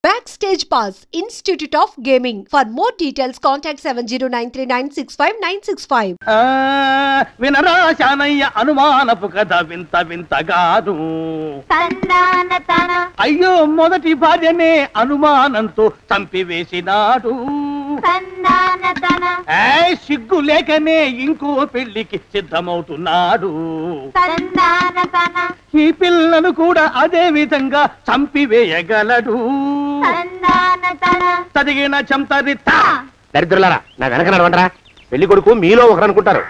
Backstage Pass, Institute of Gaming. For more details, contact 7093965965. వినరా శానయ్య అనుమానపు కథ వింత వింతగాదు. అయ్యో మొదటి భార్యనే అనుమానంతో చంపివేసినాడు. సిగ్గు లేకనే ఇంకో పెళ్లికి సిద్ధమవుతున్నాడు. ఈ పిల్లను కూడా అదే విధంగా చంపివేయగలడు. చదివిన చంతరిత దరిద్రులారా నా వెనక నడవండరా. పెళ్లి కొడుకు మీలో ఒకరు అనుకుంటారు.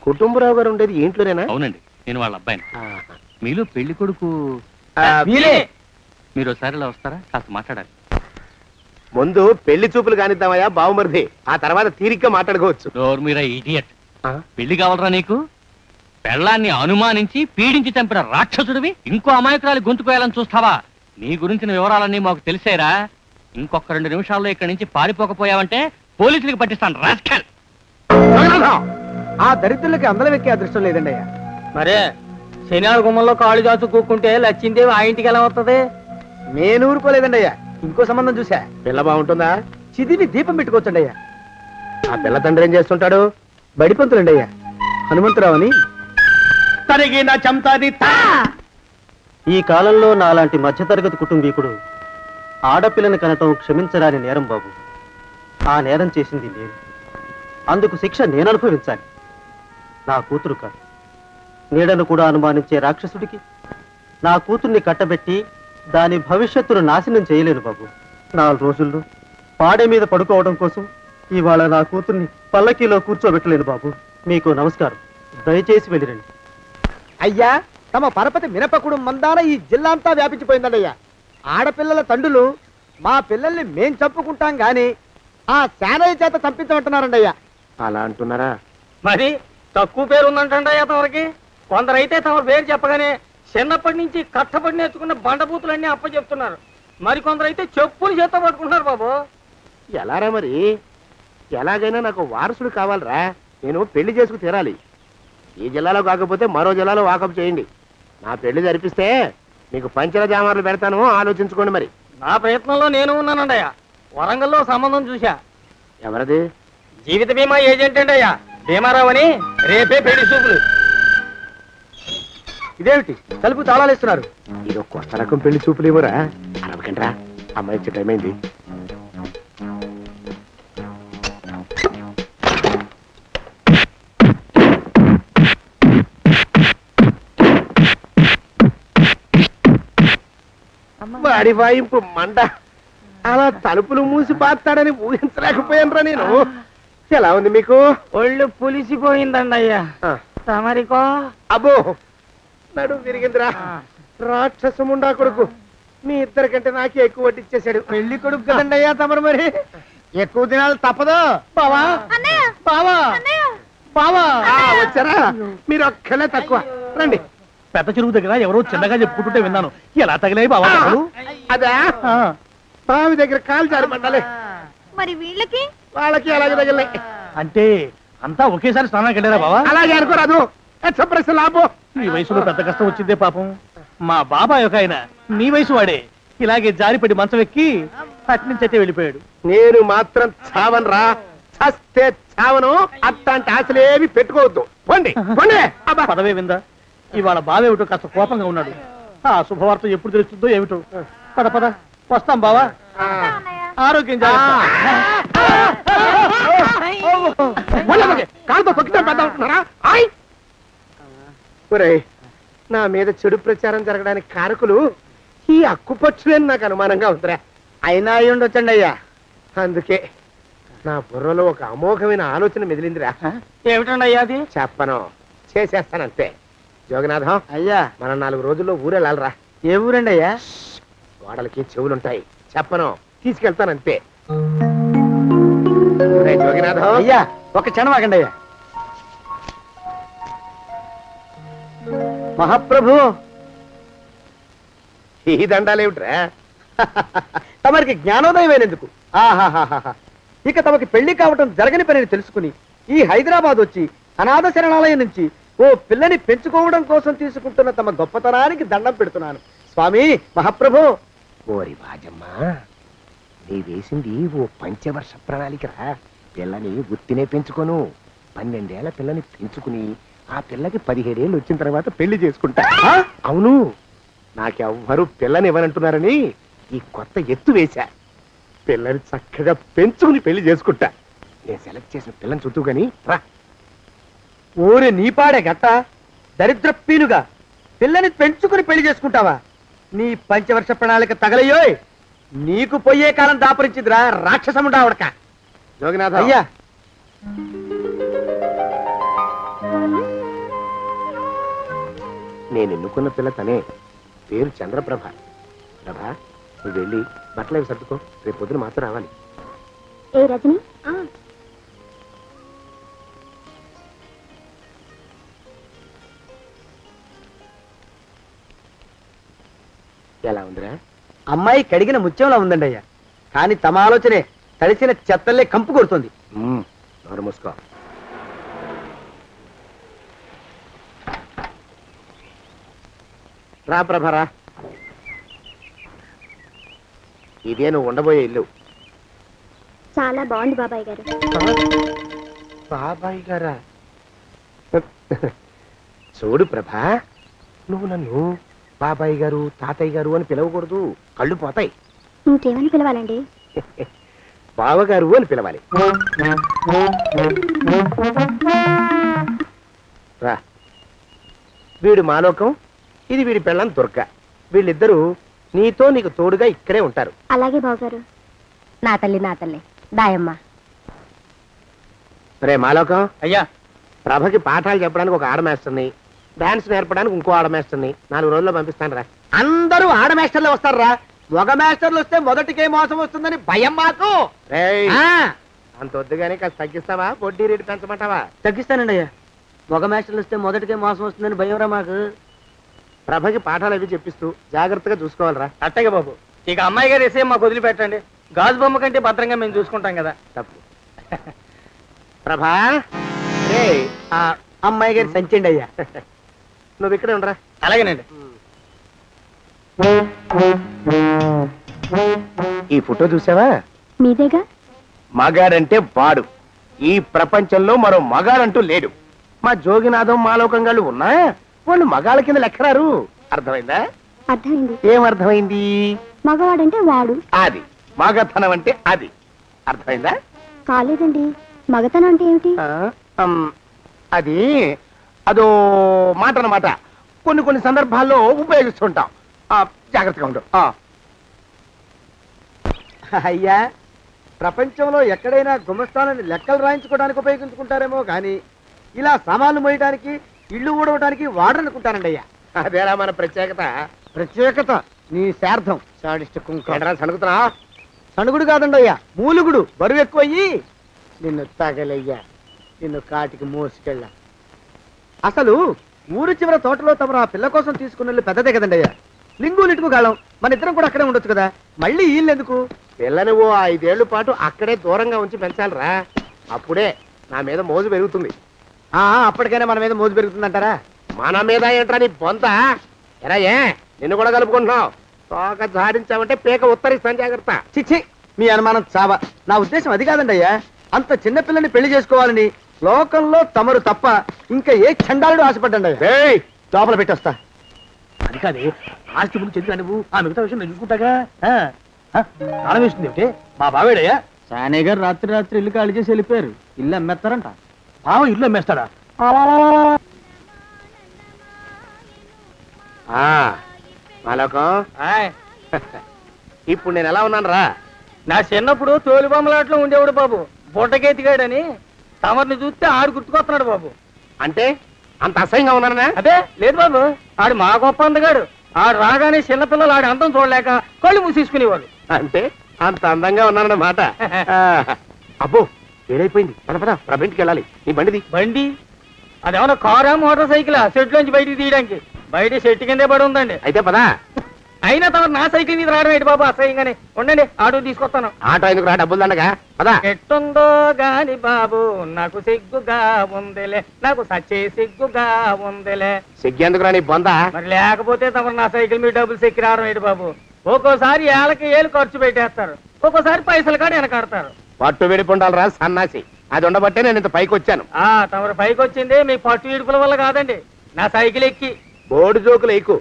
కుటుంబరావు గారు ఉండేది ఏంట్లోనేనా? అవునండి, నేను వాళ్ళ అబ్బాయిని. మీలో పెళ్లి కొడుకు మీరు ఒకసారి ఇలా వస్తారా? కాస్త మాట్లాడాలి. ముందు పెళ్లి చూపులు కానిద్దామయ్యా బావుమరిది, ఆ తర్వాత తీరిగ్గా మాట్లాడుకోవచ్చు. మీరా ఇడియట్. పెళ్లి కావాలరా నీకు? పెళ్ళాన్ని అనుమానించి పీడించి చంపిన రాక్షసుడివి ఇంకో అమాయకురాలు గొంతుకోయాలని చూస్తావా? నీ గురించిన వివరాలన్నీ మాకు తెలిసేరా. ఇంకొక 2 నిమిషాల్లో ఇక్కడి నుంచి పారిపోకపోయావంటే పోలీసులకు పట్టిస్తాను. రాస్కల్. ఆ దరిద్రులకి అందలం ఎక్కే అదృష్టం లేదండి అయ్యా. మరే శనివారం గుమ్మంలో కాళ్ళు చాచు కూకుంటే లచ్చిందేవి ఆ ఇంటికి ఎలా వస్తుంది? నేను ఊరుకోలేదండి అయ్యా. ఇంకో సంబంధం చూసా. పిల్ల బాగుంటుందా? చిదివి దీపం పెట్టుకోవచ్చండి అయ్యా. ఆ పిల్ల తండ్రి ఏం చేస్తుంటాడు? బడిపంతులండి అయ్యా, హనుమంతరావు అని. తరిగిన చంతరిత. ఈ కాలంలో నాలాంటి మధ్యతరగతి కుటుంబీకుడు ఆడపిల్లని కనటం క్షమించరాని నేరం బాబు. ఆ నేరం చేసింది నేను. అందుకు శిక్ష నేను అనుభవించాలి, నా కూతురు కాదు. నీడను కూడా అనుమానించే రాక్షసుడికి నా కూతుర్ని కట్టబెట్టి దాని భవిష్యత్తును నాశనం చేయలేను బాబు. 4 రోజుల్లో పాడే మీద పడుకోవడం కోసం ఇవాళ నా కూతుర్ని పల్లకీలో కూర్చోబెట్టలేను బాబు. మీకు నమస్కారం, దయచేసి వెళ్ళిరండి. అయ్యా, తమ పరపతి మినపకుడు మందాన ఈ జిల్లా అంతా వ్యాపించిపోయిందండి అయ్యా. ఆడపిల్లల తండ్రులు మా పిల్లల్ని మేం చంపుకుంటాం గాని ఆ శానయ్య చేత చంపించమంటున్నారండి అయ్యా. అలా అంటున్నారా? మరి తక్కువ పేరు ఉందంటే తమరికి. కొందరైతే తమ పేరు చెప్పగానే చిన్నప్పటి నుంచి కట్టబడి నేర్చుకున్న బండబూతులన్నీ అప్పచెప్తున్నారు. మరి కొందరైతే చెప్పులు చేత పట్టుకుంటున్నారు బాబు. ఎలారా మరి? ఎలాగైనా నాకు వారసుడు కావాలరా. నేను పెళ్లి చేసుకు తీరాలి. ఈ జిల్లాలో కాకపోతే మరో జిల్లాలో వాకప్ చేయండి. నా పెళ్లి జరిపిస్తే మీకు పంచల జామార్లు పెడతాను, ఆలోచించుకోండి. మరి నా ప్రయత్నంలో నేను ఉన్నానండయ్యా. వరంగల్లో సంబంధం చూశా. ఎవరది? జీవిత బీమా ఏజెంట్ అండి అయ్యా, భీమారావు అని. రేపే పెళ్లి చూపులు. ఇదేమిటి తలుపు తాళాలు ఇస్తున్నారు? ఇది కొత్త రకం పెళ్లి చూపులు ఇవ్వరా? అరవకండ్రా, అమ్మాయి వచ్చే టైం అయింది. వాడి వాయింపు మండ. అలా తలుపులు మూసి పాతాడని ఊహించలేకపోయానురా నేను. ఎలా ఉంది మీకు? ఒళ్ళు పులిసిపోయిందండి అయ్యా. తమరికో? అబ్బో, నడు విరిగిందిరా. రాక్షసముండా కొడుకు మీ ఇద్దరికంటే నాకే ఎక్కువ వడ్డిచ్చేశాడు. పెళ్లి కొడుకు కదండి అయ్యా తమరు, మరి ఎక్కువ దినాలు తప్పదు. బావా బావా బావా వచ్చారా? మీరు ఒక్కలే తక్కువ. రండి. పెద్ద చెరువు దగ్గర ఎవరో చిన్నగా చెప్పుకుంటుంటే విన్నాను. ఎలా తగిలాయి బావా? అదా బావి దగ్గర కాలు జారి మండాలి. మరి వీళ్ళకి వాళ్ళకి అలాగే తగిలే. అంటే అంతా ఒకేసారి స్నానానికి వెళ్ళారా బావా? అలాగే అనుకోరాదు. లాభం. ఈ వయసులో పెద్ద కష్టం వచ్చిందే పాపం. మా బాబాయ్ ఒక ఆయన నీ వయసు వాడే ఇలాగే జారిపడి మంచం ఎక్కి అట్నుంచి అయితే వెళ్ళిపోయాడు. నేను మాత్రం చావను రా. చస్తే చావను. అట్లాంటి ఆశలేవి పెట్టుకోవద్దు. పోండి పోండి. పదవే విందా. ఇవాళ బావేమిటో కాస్త కోపంగా ఉన్నాడు. ఆ శుభవార్త ఎప్పుడు తెలుస్తుందో ఏమిటో. పద పద వస్తాం బావా. ఆరోగ్యం కాలుతో తొక్కితే పెద్దారా? నా మీద చెడు ప్రచారం జరగడానికి కారకులు ఈ అక్కుపచ్చులేని నాకు అనుమానంగా ఉందిరా. అయినా అయి ఉండొచ్చండి అయ్యా. అందుకే నా బుర్రలో ఒక అమోఘమైన ఆలోచన మెదిలిందిరా. ఏమిటండి అయ్యా అది? చెప్పను, చేసేస్తానంతే. జోగనాథం అయ్యా, మనం 4 రోజుల్లో ఊరెళ్ళాలరా. ఏ ఊరండి అయ్యా? గోడలకి చెవులుంటాయి. చెప్పను, తీసుకెళ్తానంతే. జోగినాథం అయ్యా, ఒక క్షణం ఆగండి అయ్యా. మహాప్రభు, ఈ దండాలేమిట్రా? తమరికి జ్ఞానోదయమైనందుకు. ఆహాహాహా. ఇక తమకి పెళ్లి కావటం జరగని పనిని తెలుసుకుని ఈ హైదరాబాద్ వచ్చి అనాథ శరణాలయం నుంచి ఓ పిల్లని పెంచుకోవడం కోసం తీసుకుంటున్న తమ గొప్పతనానికి దండం పెడుతున్నాను. స్వామి మహాప్రభు. ఓరి బాజమ్మా, నీ వేసింది ఓ పంచవర్ష ప్రణాళికరా. పిల్లని గుర్తినే పెంచుకోను. 12 ఏళ్ల పిల్లని పెంచుకుని ఆ పిల్లకి 17 ఏళ్ళు వచ్చిన తర్వాత పెళ్లి చేసుకుంటా. అవును, నాకెవ్వరూ పిల్లని ఇవ్వనంటున్నారని ఈ కొత్త ఎత్తు వేశా. పిల్లని చక్కగా పెంచుకుని పెళ్లి చేసుకుంటా. నేను సెలెక్ట్ చేసిన పిల్లని చుట్టూ గాని రా. ఊరి నీపాడే గట్ట దరిద్ర పీనుగా పిల్లని పెంచుకుని పెళ్లి చేసుకుంటావా? నీ పంచవర్ష ప్రణాళిక తగలయ్యోయ్. నీకు పోయే కాలం దాపరించిందిరా రాక్షసముడా ఉడక. జోగినాథ అయ్యా, నేను ఎన్నుకున్న పిల్ల తనే. పేరు చంద్రప్రభ. ప్రభ, నువ్వు వెళ్ళి బట్టలు అవి సర్దుకో. రేపు పొద్దున మాత్రం రావాలి. ఏ రజని, ఎలా ఉందిరా? అమ్మాయి కడిగిన ముత్యంలా ఉందండి అయ్యా. కానీ తమ ఆలోచనే తడిసిన చెత్తల్లే కంపు కొడుతుంది. నోరు మూసుకో. రా ప్రభరా, ఇదే నువ్వు ఉండబోయే ఇల్లు. చాలా బాగుంది బాబాయ్ గారు. బాబాయ్ గారా? చూడు ప్రభా, నువ్వు నన్ను బాబాయ్ గారు తాతయ్య గారు అని పిలవకూడదు. కళ్ళు పోతాయి. ఇంకేమని పిలవాలండి? బావగారు అని పిలవాలి. రా, వీడు మాలోకం, ఇది వీడి పెళ్ళం దుర్గ. వీళ్ళిద్దరూ నీతో నీకు తోడుగా ఇక్కడే ఉంటారు. అలాగే బావగారు. నా తల్లి నా తల్లి దాయమ్మ. రే మాలోకం, అయ్యా, ప్రభకి పాఠాలు చెప్పడానికి ఒక ఆడమేస్తుంది, డాన్స్ నేర్పడానికి ఇంకో ఆడమేస్తుంది. 4 రోజుల్లో పంపిస్తాను రా. అందరూ ఆడ మాస్టర్లు వస్తారా? మగ మాస్టర్లు వస్తే మొదటికే మోసం వస్తుందని భయం మాకు. అంత వద్దుగానే కాస్త తగ్గిస్తావా? వడ్డీ రేటు పెంచమంటావా? తగ్గిస్తానండి అయ్యా. మగ మాస్టర్లు వస్తే మొదటికే మోసం వస్తుందని భయంరా మాకు. ప్రభకి పాఠాలు అవి చెప్పిస్తూ జాగ్రత్తగా చూసుకోవాలరా. అట్టగే బాబు, ఇక అమ్మాయి గారు వేసే మాకు వదిలిపెట్టండి. గాజు బొమ్మ కంటే భద్రంగా మేము చూసుకుంటాం కదా. తప్పు. ప్రభా, రే ఆ అమ్మాయి గారు సంచండి అయ్యా. నువ్వు ఇక్కడే ఉండరా. అలాగేనండి. ఈ ఫోటో చూసావా? మీదేగా. మగాడంటే వాడు. ఈ ప్రపంచంలో మరో మగాడంటూ లేడు. మా జోగినాథం మాలోకంగాళ్ళు ఉన్నా వాళ్ళు మగాళ్ళ కింద లెక్కరారు. అర్థమైందా? అర్థమైంది. ఏం అర్థమైంది? మగవాడంటే వాడు. అది మగతనం అంటే అది. అర్థమైందా? కాలేదండి. మగతనం అంటే ఏమిటి? అది అదో మాట అన్నమాట. కొన్ని సందర్భాల్లో ఉపయోగిస్తుంటాం. జాగ్రత్తగా ఉంటాం. అయ్యా, ప్రపంచంలో ఎక్కడైనా గుమస్థానాన్ని లెక్కలు రాయించుకోవడానికి ఉపయోగించుకుంటారేమో కానీ ఇలా సామాన్లు మోయడానికి, ఇల్లు ఊడవడానికి వాడనుకుంటానండి అయ్యా. అదేరా మన ప్రత్యేకత. ప్రత్యేకత నీ శార్థం. సణుగుతున్నా? సణుగుడు కాదండి అయ్యా, మూలుగుడు. బరువు ఎక్కువయ్యి నిన్ను తగలయ్యా, నిన్ను కాటికి మోసుకెళ్ళా. అసలు ఊరు చివర తోటలో తమరు ఆ పిల్ల కోసం తీసుకున్న పెద్దదే కదండి అయ్యా. లింగు లిటుకు గాలం. మన ఇద్దరం కూడా అక్కడే ఉండొచ్చు కదా. మళ్ళీ వీళ్ళు ఎందుకు? పిల్లని ఓ 5 ఏళ్ల పాటు అక్కడే దూరంగా ఉంచి పెంచాలిరా. అప్పుడే నా మీద మోజు పెరుగుతుంది. అప్పటికైనా మన మీద మోజు పెరుగుతుందంటారా? మన మీద ఏంట్రా నీ బొంత? ఎరా, ఏ నిన్ను కూడా కలుపుకుంటున్నావు? తోక జాడించావంటే పీక ఉత్తరిస్తాను. జాగ్రత్త. చిచ్చి, మీ అనుమానం చావా. నా ఉద్దేశం అది కాదండి అయ్యా. అంత చిన్న పిల్లని పెళ్లి చేసుకోవాలని లోకంలో తమరు తప్ప ఇంకా ఏ చండాలుడు ఆశపడ్డండి అయ్యా. లోపల పెట్టొస్తా. అది కాదే, ఆస్తి ముందు చెందుగా నువ్వు ఆ మిగతా విషయం నేను చూసుకుంటాగా. తాళం వేస్తుంది ఏమిటి? మా బావేడయ్యా. సానే గారు రాత్రి ఇల్లు ఖాళీ చేసి వెళ్ళిపోయారు. ఇల్లు అమ్మేస్తారంట. బావ ఇల్లు అమ్మేస్తాడా? మాలోకం, ఇప్పుడు నేను ఎలా ఉన్నాను రా? నా చిన్నప్పుడు తోలుబొమ్మలాట్లో ఉండేవాడు బాబు, బుట్టకెత్తిగాడని. తమరిని చూస్తే ఆడు గుర్తుకొస్తున్నాడు బాబు. అంటే అంత అసహ్యంగా ఉన్నానా? అదే లేదు బాబు, ఆడు మా గొప్ప అందగాడు. ఆడు రాగానే చిన్నపిల్లలు ఆడి అందం చూడలేక కళ్ళు మూసేసుకునేవాడు. అంటే అంత అందంగా ఉన్నానన్నమాట. అబ్బో, ఏడైపోయింది. పద ప్రభంటికి వెళ్ళాలి. నీ బండిది. బండి? అదేమన్నా కారా మోటార్ సైకిలా? షెడ్ లోంచి బయటికి తీయడానికి? బయట షెట్ కిందే పడి ఉందండి. అయితే పదా. అయినా తమరు నా సైకిల్ మీద రావడం ఏంటి బాబు అసహ్యంగానే. ఉండండి ఆటో తీసుకొస్తాను. ఆటో ఎందుకు రా, డబ్బులు దండగా పదా. ఎట్టుందో గాని బాబు నాకు సిగ్గుగా ఉందిలే, నాకు సచ్చే సిగ్గుగా ఉందిలే. సిగ్గెందుకు రా నీ బొందా? మరి లేకపోతే తమరు నా సైకిల్ మీద డబ్బులు సెక్కి రావడం ఏంటి బాబు? ఒక్కోసారి ఏళ్ళకి ఏళ్ళు ఖర్చు పెట్టేస్తారు, ఒక్కోసారి పైసలు కాడ వెనకాడతారు. పట్టు విడిపుండాలి రా సన్నాసి. అది ఉండబట్టే నేను ఇంత పైకి వచ్చాను. తమరు పైకి వచ్చింది మీ పట్టు ఇడుపుల వల్ల కాదండి, నా సైకిల్ ఎక్కి. బోర్డు జోకులు ఎక్కువ.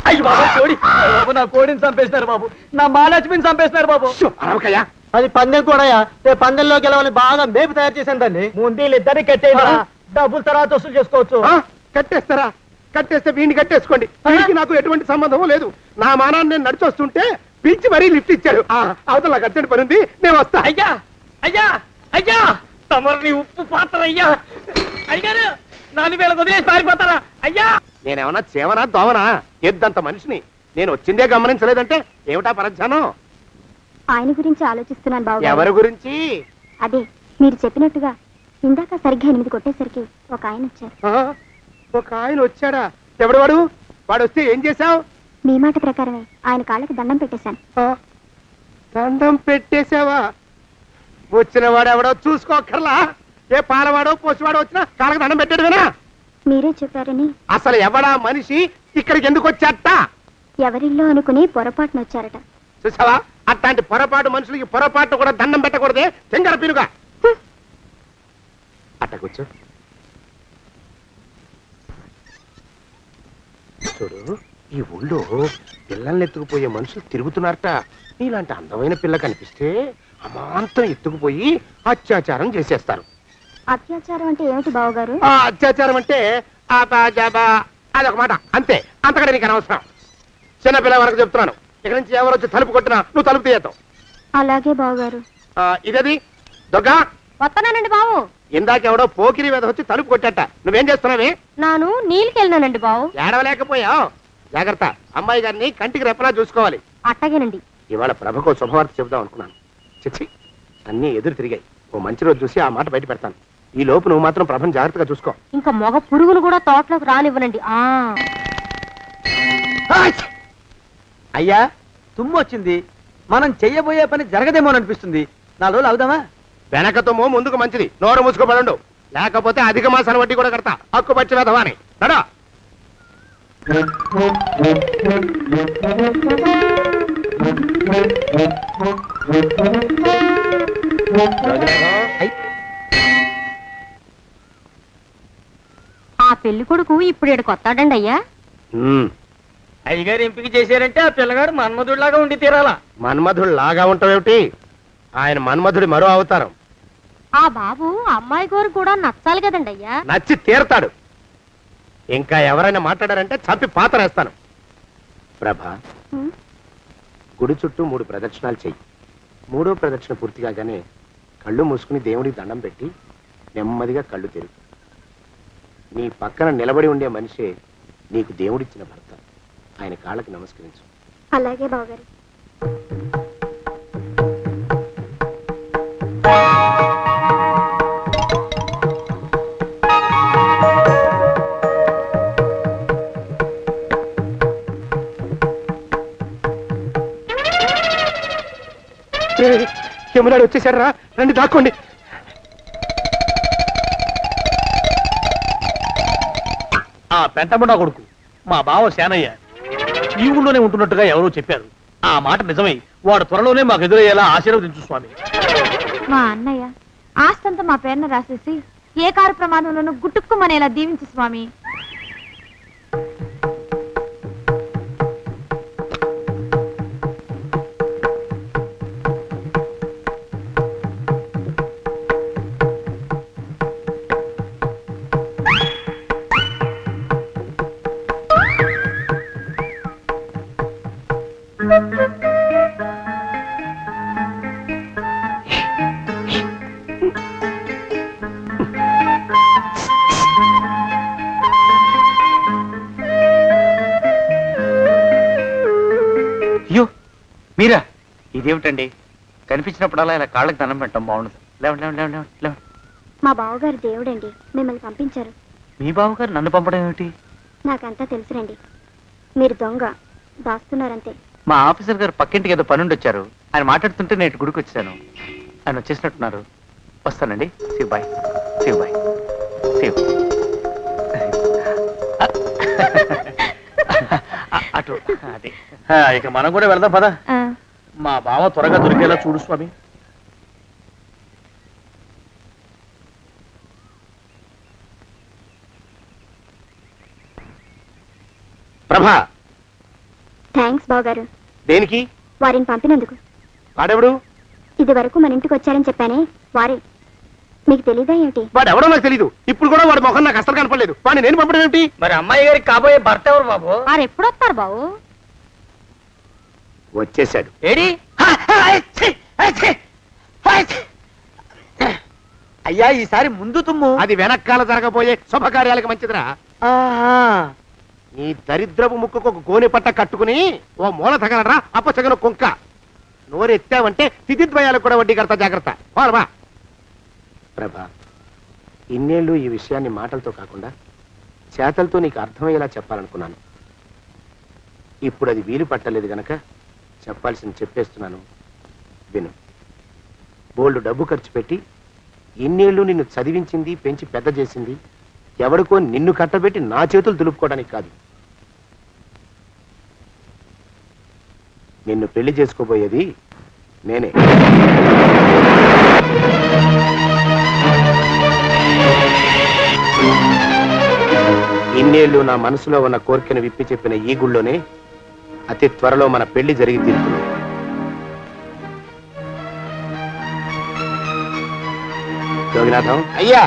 అయ్యి బాబు కోడి, బాబు నా కోడిని చంపేస్తున్నారు బాబు, నా మహాలక్ష్మిని చంపేస్తున్నారు బాబు. అరవకయ్యా. అది పందెం కూడా పందెంలో గెలవని బాగా మేపు తయారు చేశాను దాన్ని. ముందు వీళ్ళిద్దరిని కట్టేయరా, డబ్బులు తర్వాత వసూలు చేసుకోవచ్చు. కట్టేస్తారా? కట్టేస్తే వీడిని కట్టేసుకోండి. వీడికి నాకు ఎటువంటి సంబంధం లేదు. నా మానాన్ని నేను నడిచొస్తుంటే పిలిచి మరీ లిఫ్ట్ ఇచ్చాడు. అవతల నాకు అర్జెంట్ పని ఉంది, నేను వస్తా. అయ్యా అయ్యా అయ్యా, తమరిని ఉప్పు పాత్ర అయ్యా. అయ్యారు నాలుగు వేల వదిలేసి పారిపోతారా అయ్యా? నేనేమన్నా చేవనా దోవనా? ఎద్దంత మనిషిని. నేను వచ్చిందే గమనించలేదంటే ఏమిటా పరధ్యానం? ఆయన గురించి ఆలోచిస్తున్నాను బాబు. ఎవరి గురించి? అదే మీరు చెప్పినట్టుగా ఇందాక సరిగ్గా 8 కొట్టేసరికి ఒక ఆయన వచ్చారు. ఒక ఆయన వచ్చాడా? ఎవడు వాడు? వాడు వస్తే ఏం చేశావు? మీ మాట ప్రకారమే ఆయన కాళ్ళకి దండం పెట్టేశాను. దండం పెట్టేశావా? వచ్చిన వాడు ఎవడో చూసుకోకర్లా. ఏ పాలవాడో పోసివాడో వచ్చినా కాళ్ళకి దండం పెట్టాడువేనా? మీరే చెప్పారని. అసలు ఎవడా మనిషి? ఇక్కడికి ఎందుకు వచ్చాట? ఎవరిల్లో అనుకుని పొరపాటున వచ్చారట. చూసావా, అట్లాంటి పొరపాటు మనుషులకి పొరపాటు కూడా దండం పెట్టకూడదే. చెంగర పిరుగా అట్ట కూర్చో. చూడు, ఈ ఊళ్ళో పిల్లల్ని ఎత్తుకుపోయే మనుషులు తిరుగుతున్నారట. నీలాంటి అందమైన పిల్ల కనిపిస్తే అమాంతం ఎత్తుకుపోయి అత్యాచారం చేసేస్తారు. అత్యాచారం అంటే ఏమిటి బావగారు? అత్యాచారం అంటే అదొక మాట అంతే. అంతకంటే నీకు అనవసరం. చిన్నపిల్ల వరకు చెప్తున్నాను. ఇక్కడ నుంచి ఎవరు వచ్చి తలుపు కొట్టినా నువ్వు తలుపు తీయతావు. అలాగే బావగారు. ఇదది దొగ్గా వస్తానండి బావు. ఇందాకెవడో పోకిరి మీద వచ్చి తలుపు కొట్టట. నువ్వేం చేస్తున్నావే? నాను నీళ్ళకెళ్ళినానండి బావు. ఏడవలేకపోయావు. జాగ్రత్త, అమ్మాయి గారిని కంటికి రెప్పలా చూసుకోవాలి. అట్టగేనండి. ఇవాళ ప్రభకు శుభవార్త చెబుదాం అనుకున్నాను. చిచ్చి, అన్నీ ఎదురు తిరిగాయి. ఓ మంచి రోజు చూసి ఆ మాట బయట పెడతాను. ఈ లోపు నువ్వు మాత్రం ప్రభను జాగ్రత్తగా చూసుకో. ఇంకా మగ పురుగును కూడా తోటలోకి రానివ్వనండి. అయ్యా తుమ్ము వచ్చింది, మనం చెయ్యబోయే పని జరగదేమోననిపిస్తుంది. 4 రోజులు అవుదామా? వెనక తుమ్ము ముందుకు మంచిది. నోరు మూసుకోబడండు, లేకపోతే అధిక మాసాల వడ్డీ కూడా కడతా. హక్కు పచ్చి వేధవా అని నడా. ఆ పెళ్లి కొడుకు ఇప్పుడు ఇక్కడికి వస్తాడండి అయ్యా. అయ్యగారు ఎంపిక చేశారంటే ఆ పిల్లగాడు మన్మధుడిలాగా ఉండి తీరాలా. మన్మధుడు లాగా ఉంటావేమిటి? ఆయన మన్మధుడి మరో అవతారం. ఆ బాబు అమ్మాయి గారు కూడా నచ్చాలి కదండి అయ్యా. నచ్చి తీరతాడు. ఇంకా ఎవరైనా మాట్లాడారంటే చంపి పాతరేస్తాను. ప్రభా, గుడి చుట్టూ 3 ప్రదక్షిణాలు చెయ్యి. 3వ ప్రదక్షిణ పూర్తి కాగానే కళ్ళు మూసుకుని దేవుడికి దండం పెట్టి నెమ్మదిగా కళ్ళు తెరుగు. నీ పక్కన నిలబడి ఉండే మనిషే నీకు దేవుడిచ్చిన భర్త. ఆయన కాళ్ళకి నమస్కరించు. అలాగే బావగారు. యమునాడు వచ్చేసాడు రా, రండి దాక్కోండి. ఆ పెంటముడా కొడుకు మా బావ శానయ్య ఈ ఊళ్ళోనే ఉంటున్నట్టుగా ఎవరో చెప్పారు. ఆ మాట నిజమై వాడు త్వరలోనే మాకు ఎదురయ్యేలా ఆశీర్వదించు స్వామి. మా అన్నయ్య ఆస్తంతా మా పేరున రాసేసి ఏ కారు ప్రమాదంలోనూ గుట్టుక్కుమనేలా దీవించు స్వామి. అయ్యో మీరా? ఇదేమిటండి, కనిపించినప్పుడల్లా ఇలా కాళ్ళకి దండం పెట్టడం బాగుండదు. లేవండి లేవండి లేవండి లేవండి. మా బావగారు దేవుడండి, మిమ్మల్ని పంపించారు. మీ బావగారు నన్ను పంపడం ఏమిటి? నాకంతా తెలుసురండి. మీరు దొంగ, దాస్తున్నారంతే. మా ఆఫీసర్ గారు పక్కింటికి ఏదో పనుండి వచ్చారు. ఆయన మాట్లాడుతుంటే నేను గుడికి వచ్చాను. ఆయన వచ్చేసినట్టున్నారు. వస్తానండి. శివ్ బాయ్. శివ్ బాయ్. శివ్. అటు అది. ఇక మనం కూడా వెళ్దాం పద. మా బావ త్వరగా దొరికేలా చూడు స్వామి. ప్రభా, థ్యాంక్స్ బావగారు. దేనికి? వారిని పంపినందుకు. వాడెవడు? ఇది వరకు మన ఇంటికి వచ్చారని చెప్పానే వారే. మీకు తెలీదా ఏమిటి? వాడు ఎవడో నాకు తెలీదు. ఇప్పుడు కూడా వాడి మొహం నాకు అసలు కనపడలేదు. వాడిని నేను పంపడం ఏమిటి? మరి అమ్మాయి గారికి కాబోయే భర్త ఎవరు బాబు? వారు ఎప్పుడు వస్తారు బాబు? వచ్చేసాడు. ఏడి? అయ్యా ఈసారి ముందు తుమ్ము. అది వెనకాల జరగబోయే శుభకార్యాలకు మంచిదిరా. నీ దరిద్రపు ముక్కుకు ఒక గోనె పట్ట కట్టుకుని ఓ మూల తగలరా అప్పచగన కుంక. నోరెత్తావంటే తిథిద్వయాలకు కూడా వడ్డీ కడతా. జాగ్రత్త. పోరమా. ప్రభా, ఇన్నేళ్ళు ఈ విషయాన్ని మాటలతో కాకుండా చేతలతో నీకు అర్థమయ్యేలా చెప్పాలనుకున్నాను. ఇప్పుడు అది వీలు పట్టలేదు గనక చెప్పాల్సింది చెప్పేస్తున్నాను. విను. బోల్డు డబ్బు ఖర్చు పెట్టి ఇన్నేళ్ళు నిన్ను చదివించింది, పెంచి పెద్ద చేసింది ఎవడికో నిన్ను కట్టబెట్టి నా చేతులు దులుపుకోవడానికి కాదు. నిన్ను పెళ్లి చేసుకోబోయేది నేనే. ఇన్నేళ్ళు నా మనసులో ఉన్న కోరికను విప్పి చెప్పిన ఈ గుళ్ళోనే అతి త్వరలో మన పెళ్లి జరిగి తీరుతుంది. యోగినాథం. అయ్యా,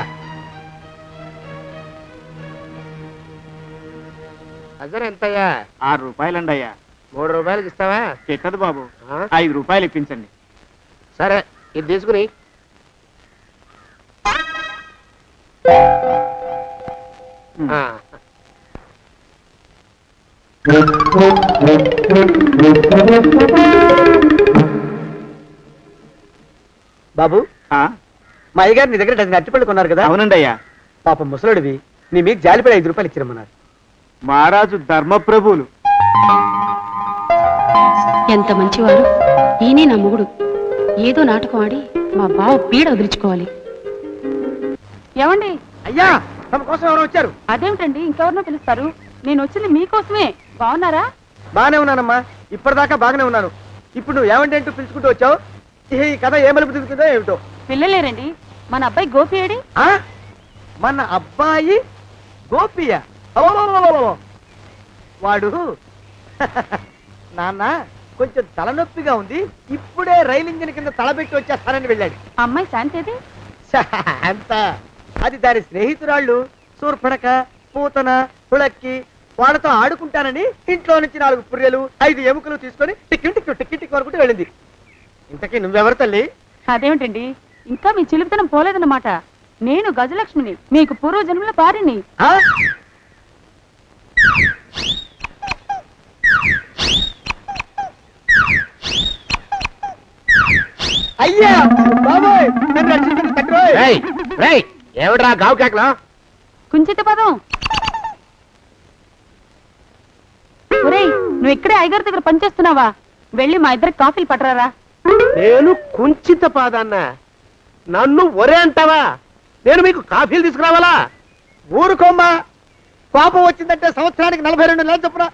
అజర్ ఎంతయ్యా? 6 రూపాయలండి అయ్యా. 3 రూపాయలకి ఇస్తావా? చెట్టదు బాబు. 5 రూపాయలు ఇప్పించండి. సరే, ఇది తీసుకుని. బాబు, మా అయ్యగారు నీ దగ్గర డజన్ అరటిపళ్ళు కొన్నారు కదా? అవునండి అయ్యా. పాప ముసలుడివి, నీ మీకు జాలిపడి 5 రూపాయలు ఇచ్చిరమ్మన్నారు. మహారాజు ధర్మప్రభువులు. ఎంత మంచివారు. ఈయనే నా మొగుడు. ఏదో నాటకం ఆడి మా బావ పీడ వదిలించుకోవాలి. ఏమండి? అయ్యా, తమ కోసం ఎవరో వచ్చారు. అదేమిటండి, ఇంకెవరినో పిలుస్తారు? నేను వచ్చింది మీకోసమే. బాగున్నారా? బాగానే ఉన్నానమ్మా, ఇప్పటిదాకా బాగానే ఉన్నాను. ఇప్పుడు నువ్వు ఏమంటే అంటూ పిలుచుకుంటూ వచ్చావు. ఈ కథ ఏ మలుపు తిరుగుతుందో ఏమిటో. పిల్లలేరండి. మన అబ్బాయి గోపి ఏడి? మన అబ్బాయి గోపియ? వాడు నాన్న కొంచెం తలనొప్పిగా ఉంది, ఇప్పుడే రైలు ఇంజిన్ కింద తలబెట్టి వచ్చేస్తానని వెళ్ళాడు. అమ్మాయి శాంతి అంత అది దాని స్నేహితురాళ్ళు సూర్పడక, పూతన, పుళక్కి వాళ్ళతో ఆడుకుంటానని ఇంట్లో నుంచి 4 పుర్రెలు 5 ఎముకలు తీసుకొని టిక్కి టిక్కి టిక్కి టిక్కి వరకు వెళ్ళింది. ఇంతకీ నువ్వెవరు తల్లి? అదేమిటండి, ఇంకా మీ చిలుపుతనం పోలేదన్నమాట. నేను గజలక్ష్మిని, మీకు పూర్వజన్మల భార్యని. అయ్యా బాబోయ్, నన్ను రక్షించండి తండ్రోయ్. ఏమిట్రా గావు కేకలో? కుంచిత పదం. ఒరేయ్, నువ్వు ఇక్కడే అయ్యగారి దగ్గర పనిచేస్తున్నావా? వెళ్ళి మా ఇద్దరికి కాఫీలు పట్టరారా. నేను కుంచిత పాదాన్న? నన్ను ఒరే అంటావా? నేను మీకు కాఫీలు తీసుకురావాలా? ఊరుకోమ్మా, కోపం వచ్చిందంటే సంవత్సరానికి 42 నెలలు చొప్పున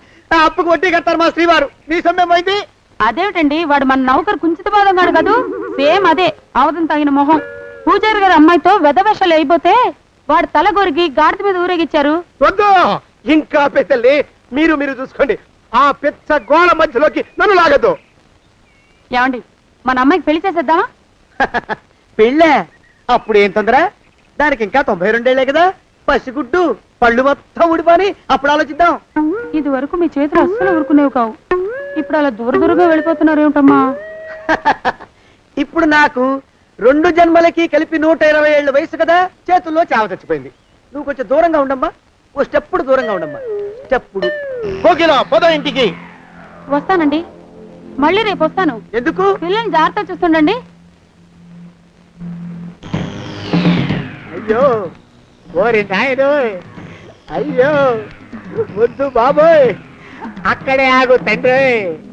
అప్పుకు వడ్డీ కట్టారు మా శ్రీవారు. నీ సొమ్మేం పోయింది? అదేమిటండి, వాడు మన నౌకరు కుంచిత పాదం గాడు కదూ. సేమ్ అదే, అవధం తగిన మొహం. పూజారి గారి అమ్మాయితో వెధవేషాలు అయిపోతే వాడు తల గొరిగి గాడిద మీద ఊరేగిచ్చారు. వద్దు, ఇంకా పెద్దల్ని మీరు చూసుకోండి. ఆ పెద్ద గోళ మధ్యలోకి నన్ను లాగద్దు. ఏమండి, మన అమ్మాయికి పెళ్లి చేసేద్దామా? పెళ్ళే? అప్పుడు ఏం తొందర? దానికి ఇంకా 92 ఏళ్లే కదా. పసిగుడ్డు పళ్ళు మొత్తం ఊడిపోని అప్పుడు ఆలోచిద్దాం. ఇది వరకు మీ చేతులు అస్సలు ఊరుకునేవి కావు. ఇప్పుడు అలా దూరంగా వెళ్ళిపోతున్నారు ఏమిటమ్మా? ఇప్పుడు నాకు 2 జన్మలకి కలిపి 120 ఏళ్ళ వయసు కదా. చేతుల్లో చావ చచ్చిపోయింది. నువ్వు కొంచెం దూరంగా ఉండమ్మా. ఓ స్టెప్పుడు దూరంగా ఉండమ్మా. స్టెప్పుడు. కోకిలో పోదా ఇంటికి. వస్తానండి, మళ్ళీ రేపు వస్తాను. ఎందుకు? పిల్లల్ని జాగ్రత్త చూస్తుండండి. అయ్యో ఓరి నాయను, అయ్యో వద్దు బాబోయ్. అక్కడే ఆగు తండ్రి.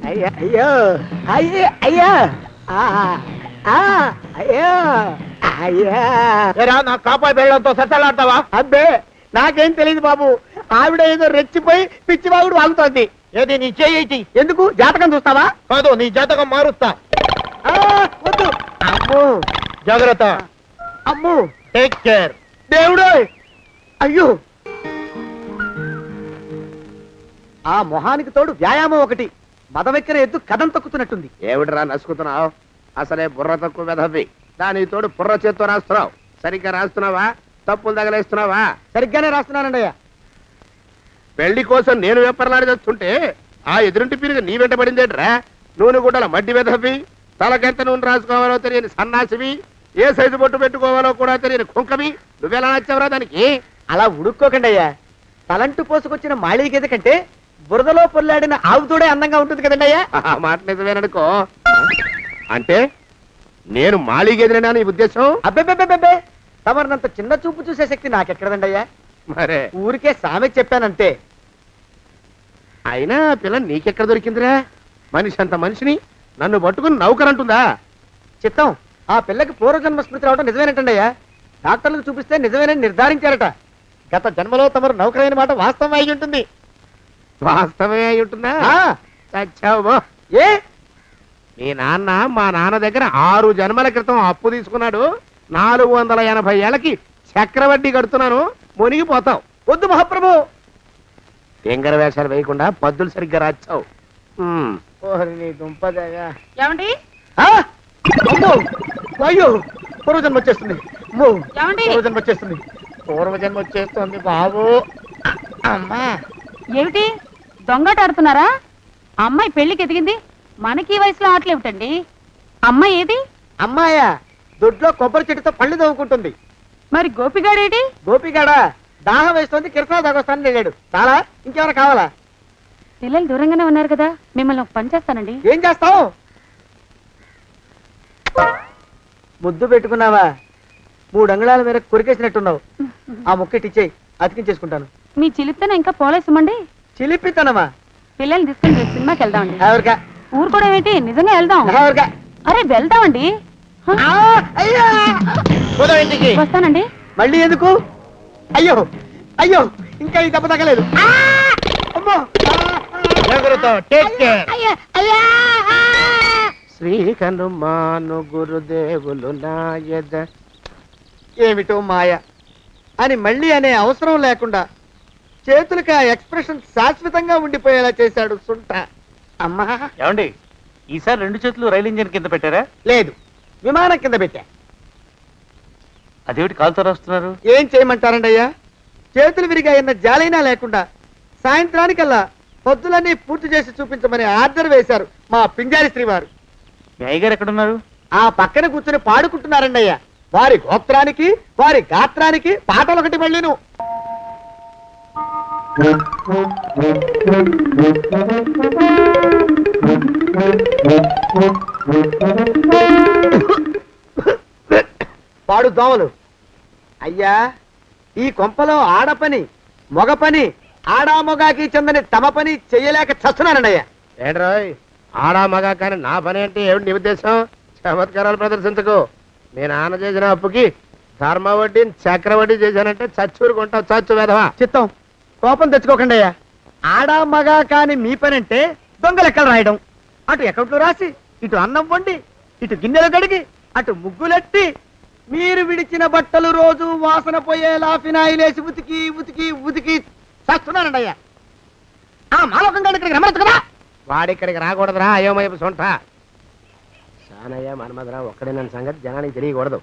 అయ్యా అయ్యో అయ్యో అయ్యా అయ్యో అయ్యా. నా కాపాయి బెళ్ళంతో సత్తలాడతావా? అబ్బే నాకేం తెలియదు బాబు. ఆవిడ ఏదో రెచ్చిపోయి పిచ్చివాగుడు వాగుతోంది. ఏది నీ చేయి? ఎందుకు? జాతకం చూస్తావా? కాదు, నీ జాతకం మారుస్తా. వద్దు. అమ్మో జాగ్రత్త. అమ్మో టేక్ కేర్. దేవుడు అయ్యో. ఆ మొహానికి తోడు వ్యాయామం ఒకటి. మదవెక్కిన ఎద్దు కథం తొక్కుతున్నట్టుంది. ఏమిటిరా నసుకుతున్నావు? అసలే బుర్ర తక్కువ వెధవి. దాని తోడు బుర్ర చేత్తో రాస్తున్నావు. సరిగ్గా రాస్తున్నావా? తప్పులు తగలేస్తున్నావా? సరిగ్గానే రాస్తున్నానండి అయ్యా. పెళ్లి కోసం నేను వెప్పర్లాడి చేస్తుంటే ఆ ఎదురింటి పీరుగా నీ వెంట పడిందేట్రా? నూనె గుడ్డల మడ్డి వెధవి, తలకెంత నూనె రాసుకోవాలో తెలియని సన్నాసివి, ఏ సైజు బొట్టు పెట్టుకోవాలో కూడా తెలియని కుంకవి. నువ్వెలా నచ్చావురా దానికి? అలా ఉడుక్కోకండి అయ్యా. తలంటు పోసుకొచ్చిన మాళీ గేదె కంటే బురదలో పొల్లాడిన ఆవుతోడే అందంగా ఉంటుంది కదండి అయ్యా. ఆ మాట నిజమేననుకో. అంటే నేను మాళీగేదినా నీ ఉద్దేశం? అబ్బెబ్బెబ్బెబ్బే, తమరినంత చిన్న చూపు చూసే శక్తి నాకెక్కడదండి అయ్యా. మరే ఊరికే సామె చెప్పానంతే. అయినా పిల్ల నీకెక్కడ దొరికిందిరా? మనిషి అంత మనిషిని నన్ను పట్టుకుని నౌకరంటుందా? చిత్తం, ఆ పిల్లకి పూర్వజన్మ స్మృతి రావడం నిజమేనటండి అయ్యా. డాక్టర్లకు చూపిస్తే నిజమేనని నిర్ధారించారట. గత జన్మలో తమరు నౌకరైన మాట వాస్తవం అయి ఉంటుంది. వాస్తవమే అయి ఉంటుందా? చచ్చావు. ఏ మీ నాన్న మా నాన్న దగ్గర 6 జన్మల క్రితం అప్పు తీసుకున్నాడు. 480 ఏళ్ళకి చక్రవడ్డీ కడుతున్నాను. మునిగిపోతావు. వద్దు మహాప్రభు. తెంగర వేషాలు వేయకుండా పద్దులు సరిగ్గా రాచావు. ఏమండి అమ్మో అయ్యో, పూర్వజన్మ వచ్చేస్తుంది. ఏమండి? పూర్వజన్మ వచ్చేస్తుంది. పూర్వజన్మ వచ్చేస్తుంది బాబు. అమ్మా ఏమిటి దొంగట ఆడుతున్నారా? అమ్మాయి పెళ్లికి ఎదిగింది, మనకి ఈ వయసులో ఆటలేమిటండి? అమ్మాయి ఏది? అమ్మాయా? దొడ్లో కొబ్బరి చెట్టుతో పళ్ళు తవ్వుకుంటుంది. మరి గోపిగాడేటి? గోపిగాడ దాహం వేస్తుంది, కిరసా దాగొస్తానని వెళ్ళాడు. చాలా ఇంకేమైనా కావాలా? పిల్లలు దూరంగానే ఉన్నారు కదా, మిమ్మల్ని ఒక పని చేస్తానండి. ఏం చేస్తావు? ముద్దు పెట్టుకున్నావా? 3 అంగుళాల మేరకు కొరికేసినట్టున్నావు. ఆ ముక్కటిచ్చేయి, అతికించేసుకుంటాను. మీ చిలిపితేనే ఇంకా పోలేసమండి. చిలిపితనమా? పిల్లల్ని తీసుకుని రేపు సినిమాకి వెళ్దామండి. ఎవరికా? ఊరు కూడా ఏంటి, నిజంగా వెళ్దాం. ఎవరికా? అరే వెళ్దామండి. వస్తానండి. మళ్ళీ ఎందుకు? అయ్యో అయ్యో, ఇంకా ఈ దెబ్బ తగ్గలేదు. శ్రీ హనుమాను గురుదేవులు నాయద. ఏమిటో మాయ అని మళ్ళీ అనే అవసరం లేకుండా చేతులకి ఆ ఎక్స్ప్రెషన్ శాశ్వతంగా ఉండిపోయేలా చేశాడు సుంట. అమ్మా ఏమండి, ఈసారి 2 చేతులు రైలు ఇంజిన్ కింద పెట్టారా? లేదు, విమానం కింద పెట్టా. అదేమిటి కాలుతో రాస్తున్నారు? ఏం చేయమంటారండి అయ్యా? చేతులు విరిగాయన్న జాలైనా లేకుండా సాయంత్రానికల్లా పొద్దులన్నీ పూర్తి చేసి చూపించమని ఆర్డర్ వేశారు మా పింజారి శ్రీవారు. మీ అయ్యగారు ఎక్కడున్నారు? ఆ పక్కన కూర్చొని పాడుకుంటున్నారండి అయ్యా. వారి గోత్రానికి వారి గాత్రానికి పాటలు ఒకటి మళ్ళీను. పాడు దోమలు. అయ్యా, ఈ కొంపలో ఆడపని మొగ పని ఆడా మొగాకి చెందని తమ పని చెయ్యలేక చస్తున్నానండి అయ్యా. ఏంట్రాయ్, ఆడా మగా కానీ నా పని అంటే ఏమిటి నీ ఉద్దేశం? చమత్కారాలు ప్రదర్శించకు. మీ నాన్న చేసిన అప్పుకి ధర్మ వడ్డీని చక్రవడ్డీ చేశానంటే చచ్చూరుకుంటావు. చచ్చు వేధవా. చిత్తం, కోపం తెచ్చుకోకండి అయ్యా. ఆడా మగా కాని మీ పని అంటే దొంగ లెక్కలు రాయడం. అటు అకౌంట్లో రాసి, ఇటు అన్నం వండి, ఇటు గిన్నెలు కడిగి, అటు ముగ్గులెట్టి, మీరు విడిచిన బట్టలు రోజు వాసన పోయేలా ఫినాయిలేసి ఉతికి ఉతికి ఉతికి చస్తున్నానండి అయ్యా. ఆ మాలోకం గారి ఇక్కడికి రమ్మచ్చు కదా. వాడిక్కడికి రాకూడదురా అయోమయపు సొంట. సానయ్య మన్మధరావు ఒక్కడే నన్ను సంగతి జనానికి తెలియకూడదు.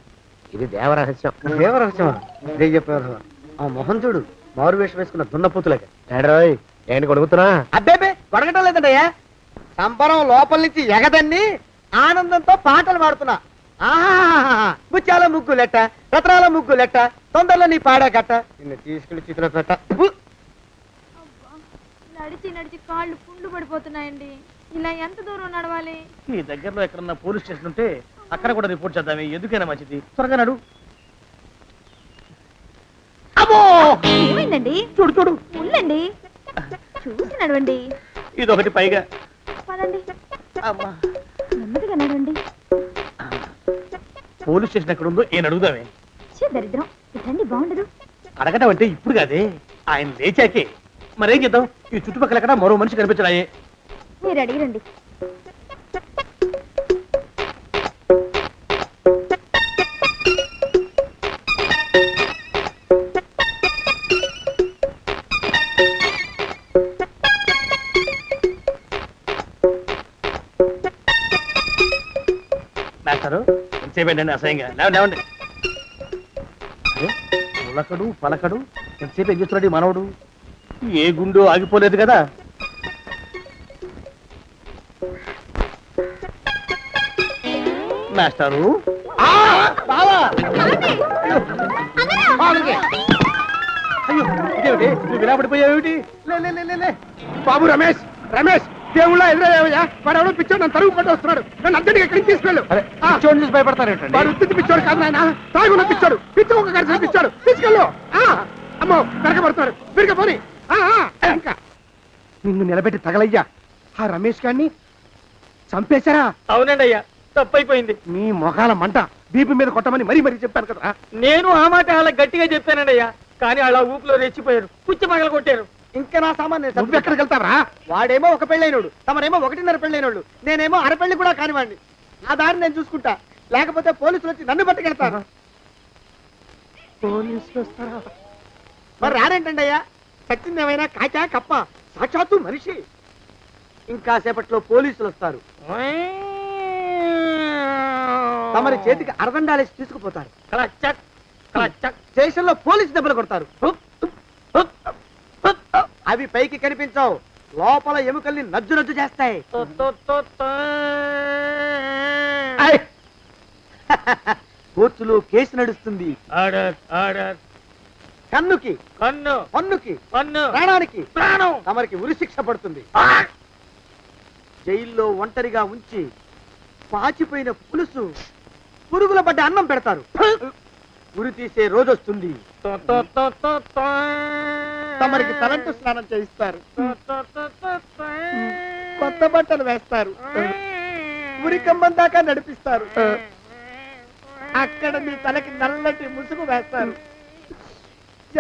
ఇది దేవరహస్యం. దేవరహస్యమా? ఇదే చెప్పారు. ఆ మొహం చూడు, మారు వేషం వేసుకున్న దున్నపోతులకి. ఏడ్రోయ్, ఏంటి కొడుకుతున్నా? అబ్బేబే కొడగటం లేదండయ్యా. సంబరం లోపల నుంచి ఎగదన్ని ఆనందంతో పాటలు పాడుతున్నా. ఆహా, ముత్యాల ముగ్గులెట్ట, రత్నాల ముగ్గులెట్ట, తొందరలో నీ పాడా కట్ట, నిన్ను తీసుకెళ్లి చిత్ర పెట్ట. నడిచి నడిచి కాళ్ళు పుండ్లు పడిపోతున్నాయండి. ఇలా ఎంత దూరం నడవాలి? ఈ దగ్గరలో ఎక్కడన్నా పోలీస్ స్టేషన్ ఉంటే అక్కడ కూడా రిపోర్ట్ చేద్దామే. ఎందుకైనా మంచిది. త్వరగా నడు. ఏమైందండి? చూడు చూడు. ఉండండి, చూసి నడవండి. ఇదొకటి పైగా. పదండి. అమ్మా, నెమ్మదిగా నడవండి. పోలీస్ స్టేషన్ ఎక్కడ ఉందో ఏం అడుగుదామే? దరిద్రం ఇటండి బాగుండదు. అడగటం అంటే ఇప్పుడు కాదే, ఆయన లేచాకే. మరేం చేద్దాం, ఈ చుట్టుపక్కల ఎక్కడ మరో మనిషి కనిపించడాయే. మీరు అడిగిరండి. మాస్టారు ఎంతసేపేంటండి అసహ్యంగా? లేవండి. అరే పులకడు పలకడు, ఎంతసేపు ఏం చేస్తున్నాడు ఈ మనవడు? ఏ గుండు ఆగిపోలేదు కదా. మాస్టారు అయ్యో ఇదేమిటి, నువ్వు ఇలా పడిపోయావేమిటి? లే బాబు రమేష్, రమేష్ దేవుళ్ళ ఎదురయ్యా, వాడు ఎవడో పిచ్చోడు నన్ను తరుగు పట్టి వస్తున్నాడు. నన్ను అద్దెకి ఎక్కడికి తీసుకెళ్ళు. పిచ్చోడిని చూసి భయపడతారేంటండి? వాడు ఉత్తి పిచ్చోడు కాదు నాయన, తాగున్న పిచ్చోడు, పిచ్చి ఒక కలిసి పిచ్చాడు. తీసుకెళ్ళు. అమ్మో వెనకబడుతున్నాడు, విరిగా పోని. ఇంకా నిన్ను నిలబెట్టి తగలయ్యా. ఆ రమేష్ గారిని చంపేశారా? అవునండి అయ్యా, తప్పైపోయింది. మీ మొఖాల మంట, బీపీ మీద కొట్టమని మరీ మరీ చెప్పాను కదా. నేను ఆ మాట అలా గట్టిగా చెప్పానండి అయ్యా, కానీ అలా ఊపిలో రెచ్చిపోయారు, పుచ్చి పగల కొట్టారు. ఇంకా నా సామాన్ నువ్వు ఎక్కడికి వెళ్తావరా? వాడేమో ఒక పెళ్ళైనోడు, తమరేమో 1.5 పెళ్ళైనోళ్ళు, నేనేమో అరపెళ్ళి కూడా కానివ్వండి. ఆ దారి నేను చూసుకుంటా, లేకపోతే పోలీసులు వచ్చి నన్ను పట్టుకెళ్తారు. పోలీసులు వస్తారా? మరి రారేంటండి అయ్యా, చచ్చింది ఏమైనా కాచా కప్ప, సాక్షాత్తు మనిషి. ఇంకా సేపట్లో పోలీసులు వస్తారు, తమరి చేతికి అరదండాలేసి తీసుకుపోతారు. స్టేషన్ లో పోలీసు దెబ్బలు కొడతారు, అవి పైకి కనిపించవు, లోపల ఎముకల్ని నజ్జు నజ్జు చేస్తాయి. కోర్టులో కేసు నడుస్తుంది. కన్నుకి కన్ను, పన్నుకి పన్ను, ప్రాణానికి ప్రాణం. తమరికి ఉరిశిక్ష పడుతుంది. జైల్లో ఒంటరిగా ఉంచి పాచిపోయిన పులుసు, పురుగుల పడ్డ అన్నం పెడతారు. ఉరి తీసే రోజు వస్తుంది, తమరికి తలంటు స్నానం చేయిస్తారు, కొత్త బట్టలు వేస్తారు, ఉరికంబం దాకా నడిపిస్తారు. అక్కడ మీ తలకి నల్లటి ముసుగు వేస్తారు.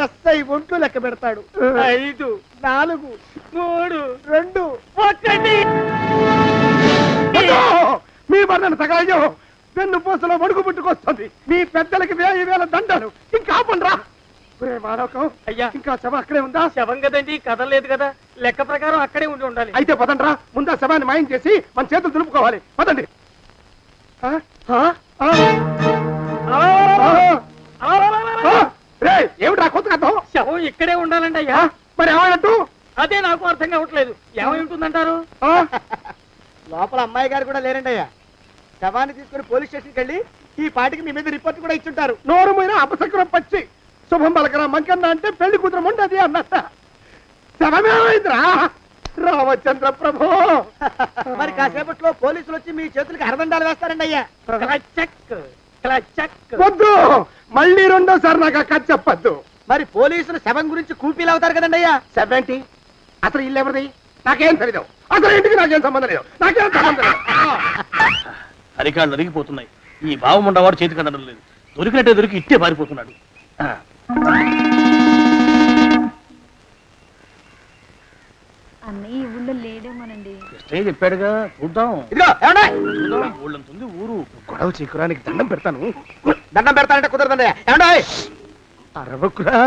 ఎస్ఐ ఒంట్లు లెక్క పెడతాడు. 5 4 3 2 1. మీ బంధను తగలయ్యో, వెన్ను పూసలో వడుగు పుట్టుకొస్తుంది. మీ పెద్దలకి 1000 దండాలు. ఇంకా ఆపండ్రా. మానవకం అయ్యా, ఇంకా శవం అక్కడే ఉందా? శవం కదండి, కదలేదు కదా, లెక్క ప్రకారం అక్కడే ఉండాలి. అయితే పదండ్రా, ముందా శవాన్ని మాయం చేసి మన చేతులు దులుపుకోవాలి. పదండి. ఏమిట్రా కొత్త కథ? శవం ఇక్కడే ఉండాలండి అయ్యా. మరి ఏమైనట్టు? అదే నాకు అర్థం కావట్లేదు, ఏమై ఉంటుందంటారు? లోపల అమ్మాయి గారు కూడా లేరండి అయ్యా. శవాన్ని తీసుకుని పోలీస్ స్టేషన్కి వెళ్ళి ఈ పాటికి మీ మీద రిపోర్ట్ కూడా ఇచ్చుంటారు. నోరు మీద అపశకునం పచ్చి శుభం పలకరా మంకన్న అంటే పెళ్లి కూతురు ఉండదు అన్నట్ట. శవమేమైందిరా రామచంద్ర ప్రభు? మరి కాసేపట్లో పోలీసులు వచ్చి మీ చేతులకి అరదండాలు వేస్తారండి అయ్యా. వద్దు, మళ్ళీ రెండోసారి నాకు ఆ కథ చెప్పద్దు. మరి పోలీసులు శవం గురించి కూపీలు అవుతారు కదండి అయ్యా. శవేంటి? అసలు ఇల్లు ఎవరిది? నాకేం తెలీదు. అసలు ఇంటికి నాకేం సంబంధం లేదు, నాకేం సంబంధం లేదు. అరికాళ్ళు అరిగిపోతున్నాయి. ఈ భావం ఉండవాడు చేతికి అందడం లేదు, దొరికినట్టే దొరికి ఇట్టే పారిపోతున్నాడు. అన్నయ్య ఈ ఊళ్ళో లేడేమోనండి. కృష్ణయ్య చెప్పాడుగా, చూద్దాం. ఊళ్ళంతుంది ఊరు. గొడవ చీకురానికి దండం పెడతాను. దండం పెడతానంటే కుదరదండి. ఏమండి అరవకురా.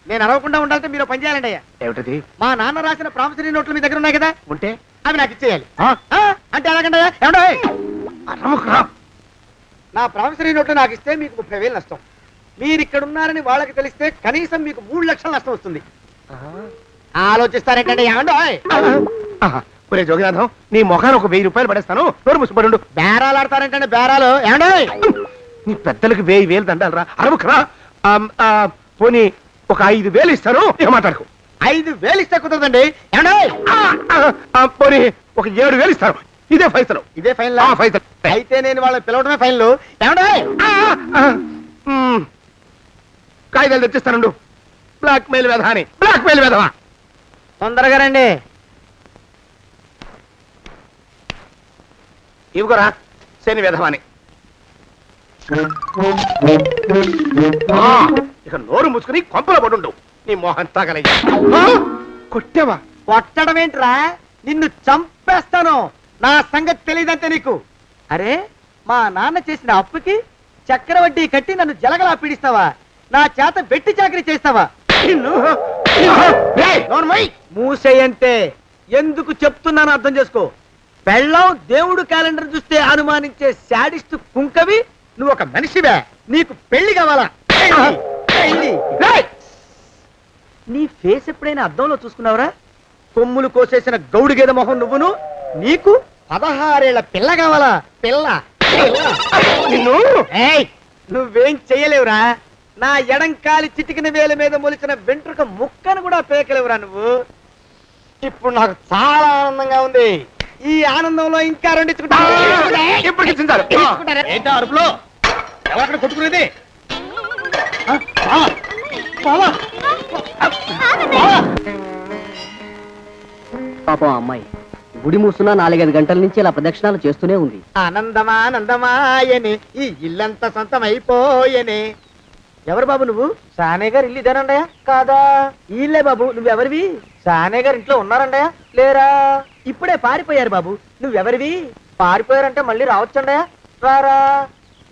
నేను అరవకుండా ఉండాలంటే మీరు పని చేయాలండి అయ్యా. ఏమిటది? మా నాన్న రాసిన ప్రామిసరీ నోట్లు మీ దగ్గర ఉన్నాయి కదా, ఉంటే అవి నాకు ఇచ్చేయాలి. అంటే ఎలాగండి అయ్యా? ఏమండి అరవకురా. నా ప్రామిసరీ నోట్లు నాకు ఇస్తే మీకు 30,000 నష్టం. మీరు ఇక్కడ ఉన్నారని వాళ్ళకి తెలిస్తే కనీసం మీకు 3 లక్షల నష్టం వస్తుంది. ఆలోచిస్తారేంటండి? ఏమండి ఒరే జోగినాథం, నీ మొఖాన్ని ఒక 1000 రూపాయలు పడేస్తాను. నోరు ముసుపడు. బేరాలు ఆడతారేంటండి? బేరాలు ఏమండి? నీ పెద్దలకి 1000 దండాలరా. అరవకురా. పోనీ ఒక 5,000 ఇస్తాను, ఇక మాట్లాడుకో. 5,000 ఇస్తే కుదరదండి. ఏమండి? పోనీ ఒక 7,000 ఇస్తాను. ఇదే ఫైసలు. ఇదే ఫైన్? ఫైసలు. అయితే నేను వాళ్ళని పిలవడమే ఫైన్లు. ఏమండి? కాగితాలు తెచ్చిస్తాను. బ్లాక్ మెయిల్ వెధవా అని. బ్లాక్ మెయిల్ వెధవా. తొందరగా రండి. ఇవిగోరా శని విధమని. ఇక నోరు మూసుకుని కొంపలో పడుండు. నీ మోహన్ తగలయ్యా. కొట్టావా? కొట్టడం ఏంట్రా? నిన్ను చంపేస్తాను. నా సంగతి తెలియదంటే నీకు. అరే, మా నాన్న చేసిన అప్పుకి చక్రవడ్డీ కట్టి నన్ను జలగలా పీడిస్తావా? నా చేత వెట్టి చాకరీ చేస్తావా? మూసేయంతే. ఎందుకు చెప్తున్నాను అర్థం చేసుకో. పెళ్ళాం దేవుడు క్యాలెండర్ చూస్తే అనుమానించే శాడిస్ట్ కుంకవి నువ్వు ఒక మనిషివే. నీకు పెళ్లి కావాలా? నీ ఫేస్ ఎప్పుడైనా అద్దంలో చూసుకున్నావురా? కొమ్ములు కోసేసిన గౌడు గేదె మొహం నువ్వును. నీకు 16 ఏళ్ల పిల్ల కావాలా? పిల్ల నువ్వేం చెయ్యలేవురా. నా ఎడంకాలి చిటికిన వేల మీద మొలిచిన వెంట్రుక ముక్కను కూడా పేకలేవురా నువ్వు. ఇప్పుడు నాకు చాలా ఆనందంగా ఉంది. ఈ ఆనందంలో ఇంకా అరుపులో ఎవరక్కడ కొట్టుకునేది? పాపం అమ్మాయి గుడి మూసున్నా 4-5 గంటల నుంచి ఇలా ప్రదక్షిణాలు చేస్తూనే ఉంది. ఆనందమానందమాయనే ఈ ఇల్లంతా సొంతం అయిపోయనే. ఎవరు బాబు నువ్వు? సానే గారు ఇల్లు ఇదేనండయా? కాదా? ఇల్లే బాబు. నువ్వెవరివి? సానే గారు ఇంట్లో ఉన్నారండయా? లేరా? ఇప్పుడే పారిపోయారు బాబు. నువ్వెవరివి? పారిపోయారంటే మళ్ళీ రావచ్చండయా? రారా?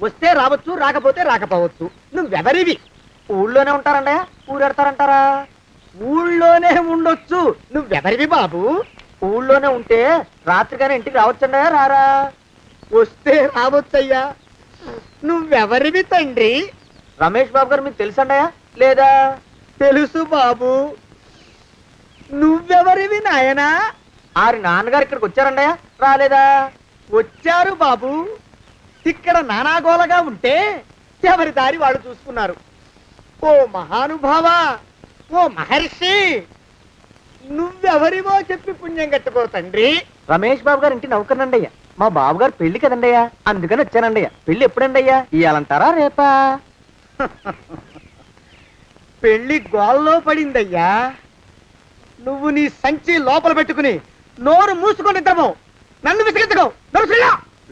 వస్తే రావచ్చు, రాకపోతే రాకపోవచ్చు. నువ్వెవరివి? ఊళ్ళోనే ఉంటారండయా? ఊరెడతారంటారా? ఊళ్ళోనే ఉండొచ్చు. నువ్వెవరివి బాబు? ఊళ్ళోనే ఉంటే రాత్రిగానే ఇంటికి రావచ్చండయా? రారా? వస్తే రావచ్చయ్యా. నువ్వెవరివి తండ్రి? రమేష్ బాబు గారు మీకు తెలుసండయా? లేదా? తెలుసు బాబు. నువ్వెవరివి నాయనా? ఆరి నాన్నగారు ఇక్కడికి వచ్చారండయా? రాలేదా? వచ్చారు బాబు. ఇక్కడ నానాగోలగా ఉంటే ఎవరి దారి వాళ్ళు చూసుకున్నారు. ఓ మహానుభావా, ఓ మహర్షి, నువ్వెవరివో చెప్పి పుణ్యం కట్టుకో తండ్రి. రమేష్ బాబు గారు ఇంటి నౌకర్నండయ్యా. మా బాబు గారు పెళ్లి కదండయ్యా, అందుకని వచ్చానండయ్యా. పెళ్లి ఎప్పుడండయ్యా? ఇయ్యాలంటారా రేపా? పెళ్లి గోల్లో పడిందయ్యా. నువ్వు నీ సంచి లోపల పెట్టుకుని నోరు మూసుకొని నిద్రపో. నన్ను విసిగించుకో.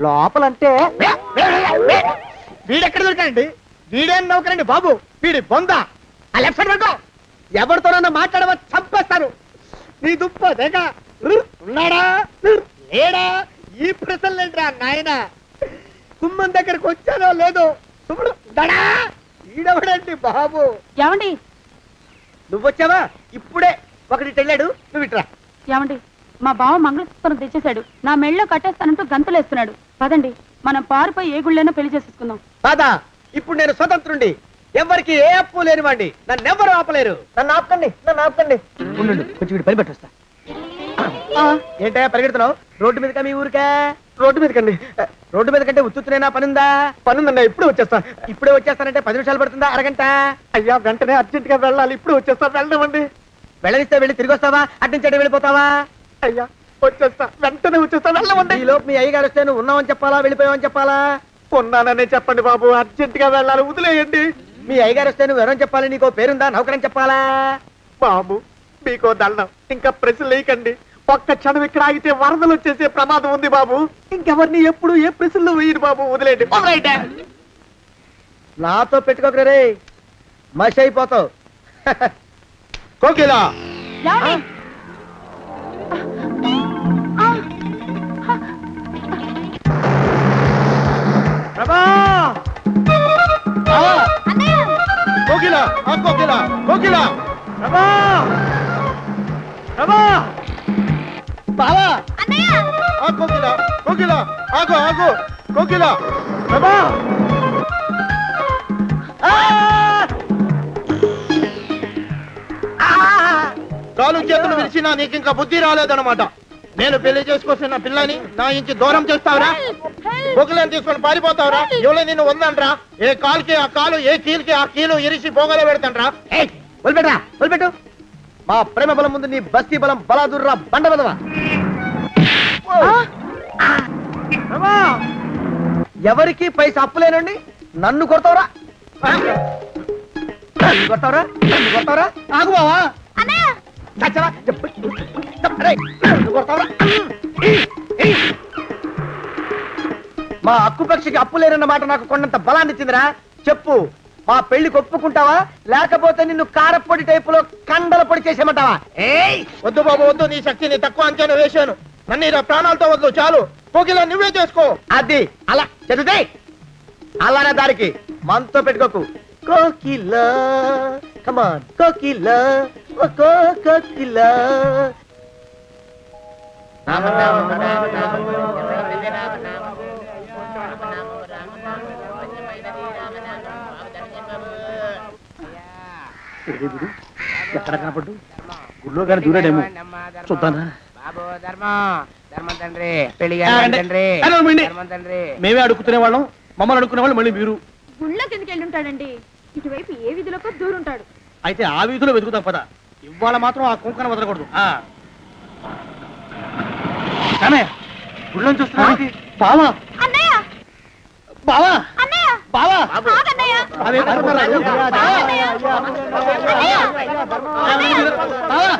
లోపలంటే వీడెక్కడ దొరికాడండి? వీడేం నౌకరండి బాబు, వీడి బొంద. ఆ లెఫ్ట్ సైడ్ పెట్టుకో. ఎవరితోనన్నా మాట్లాడవా చంపేస్తాను. నీ దుప్ప దేక ఉన్నాడా లేడా? ఈ ప్రశ్నలేంట్రా నాయన? కుమ్మం దగ్గరకు వచ్చానో లేదో దడా. ఈడవడండి బాబు. ఏమండి? నువ్వొచ్చావా? ఇప్పుడే ఒకటి వెళ్ళాడు. నువ్వు ఇట్రా. ఏమండి, మా బావ మంగళసూత్రం తెచ్చేశాడు. నా మెళ్ళో కట్టేస్తానంటూ గంతులేస్తున్నాడు. పదండి, మనం పారిపోయి ఏ గుళ్ళైనా పెళ్లి చేసేసుకుందాం. కాదా? ఇప్పుడు నేను స్వతంత్రుండి. ఎవరికి ఏ అప్పు లేనివ్వండి. నన్ను ఎవరు ఆపలేరు. నన్ను ఆపకండి, నన్ను ఆపకండి. ఉండు, కొంచెం వీడు పని పెట్టొస్తా. ఏంటయ్యా పరిగెడుతున్నావు? రోడ్డు మీదకా మీ ఊరికా? రోడ్డు మీదకండి. రోడ్డు మీద కంటే ఉత్తునేనా? పనుందా? పనుందన్నా. ఇప్పుడే వచ్చేస్తా. ఇప్పుడే వచ్చేస్తానంటే 10 నిమిషాలు పడుతుందా? అరగంట? అయ్యా వెంటనే అర్జెంట్ గా వెళ్ళాలి. ఇప్పుడు వచ్చేస్తా. వెళ్ళమండి. వెళ్ళనిస్తే వెళ్ళి తిరిగి వస్తావా? అట్నుంచి వెళ్ళిపోతావా? అయ్యా వచ్చేస్తా, వెంటనే వచ్చేస్తా. వెళ్ళమండి. ఈ లోపు మీ అయ్యగారు వస్తే నువ్వు ఉన్నావని చెప్పాలా, వెళ్ళిపోయావని చెప్పాలా? ఉన్నాననే చెప్పండి బాబు. అర్జెంట్ గా వెళ్ళాలి, వదిలేయండి. మీ అయ్యగారు వస్తే నువ్వు ఎవరని చెప్పాలి? నీకో పేరుందా? నౌకరని చెప్పాలా? బాబు మీకో దండం. ఇంకా ప్రశ్నలు వేయకండి. ఒక్క క్షణం ఇక్కడ ఆగితే వరదలు వచ్చేసే ప్రమాదం ఉంది బాబు. ఇంకెవరిని ఎప్పుడు ఏ ప్రశ్నలు వేయరు బాబు. వదిలేండి. నాతో పెట్టుకోకరే, మషి అయిపోతావు. కోకిలా కోకిలా కోకిలా కోకిలా బావా కోకిలా కోకిలా ఆగో ఆగో కోకిలా కాలు చేతులు విరిచినా నీకు ఇంకా బుద్ధి రాలేదన్నమాట. నేను పెళ్లి చేసుకొస్తున్న పిల్లని నా ఇంటి దూరం చేస్తావురా? బొగ్గులను తీసుకొని పారిపోతావురా? ఎవరో నిన్ను ఉందంట్రా? ఏ కాలుకి ఆ కాలు, ఏ కీలుకి ఆ కీలు ఇరిచి పోగలే పెడతాంట్రా? వదిలిపెట్టరా, వదిలిపెట్టు. మా ప్రేమ బలం ముందు నీ బస్తీ బలం బలాదుర్రా బండ బదవా. ఎవరికి పైసా అప్పులేనండి నన్ను కొడతావురా? కొడతావురా? కొడతావురా? ఆగు బావా. కొడతావురా? మా అక్కుపక్షికి అప్పు లేరన్న మాట నాకు కొండంత బలాన్ని ఇచ్చిందిరా. చెప్పు, మా పెళ్లికి ఒప్పుకుంటావా లేకపోతే నిన్ను కారపొడి టైపులో కండల పొడి చేసేమంటావా? వద్దు బాబు వద్దు, నీ శక్తిని తక్కువ అంచనా వేశాను. నన్ను ఇలా ప్రాణాలతో వద్దు, చాలు. కోకిలా నువ్వే చేసుకో. అది అలా చదివితే అలానే దారికి మనతో పెట్టుకోకు. కోకిలా కమాన్ కోకిలా ఓ కోకిలా. ఎక్కడ కనపడ్డు? గుళ్ళో కానీ దూరాడేమో, చూద్దానా? మేమే అడుగుతునే వాళ్ళం, మమ్మల్ని అడుక్కునే వాళ్ళు మళ్ళీ మీరు. గుళ్ళకి ఎందుకు వెళ్ళి ఉంటాడండి? ఇటువైపు ఏ వీధిలోకి దూరుంటాడు. అయితే ఆ వీధిలో వెతుకుతాం పద. ఇవాళ మాత్రం ఆ కుంకను వదలకూడదు. గుళ్ళో చూస్తున్నా బావా, అన్నయ్య బావా, అన్నయ్య బావా, ఆగన్నయ్య. బావా,